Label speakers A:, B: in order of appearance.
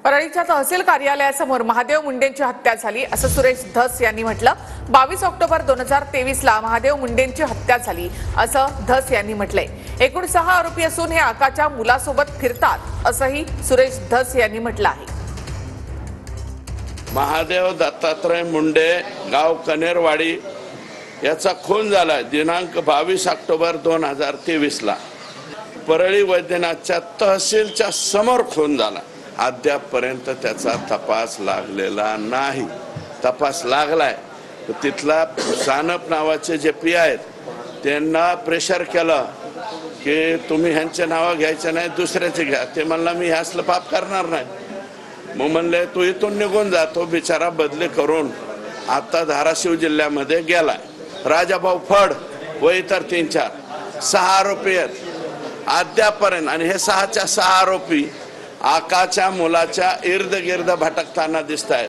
A: परळीच्या तहसील कार्यालयासमोर महादेव मुंडेंची हत्या झाली असं सुरेश धस यांनी म्हटलं। 22 ऑक्टोबर 2023 ला महादेव मुंडेंची हत्या झाली असं धस यांनी म्हटलंय। एकूण 6 आरोपी असून हे आकाच्या मुलासोबत फिरतात असंही सुरेश धस यांनी म्हटलं आहे।
B: महादेव दत्तात्रय मुंडे गाव कनेरवाडी याचा खून झाला दिनांक 22 ऑक्टोबर 2023 ला। परळी वैद्यनाथच्या तहसीलच्या समोर खून झाला। अद्यापपर्यंत त्याचा तपास लागलेला नाही। तपास लागलाय तिथला सानप नावाचे जे पी आहेत त्यांना प्रेशर केलं की तुम्ही ह्यांचे नाव घ्यायचे नाही दुसऱ्याचे घ्या। ते म्हणला मी असलं पाप करणार नाही। मग म्हणले तू इथून निघून जा। तो बिचारा बदली करून आता धाराशिव जिल्ह्यामध्ये गेलाय। राजाभाऊ फड व इतर 3-4 6 आरोपी आहेत अद्यापर्यंत आणि हे 6च्या 6 आरोपी आकाच्या मुलाच्या इर्द गिर्द भटकताना दिसत आहेत।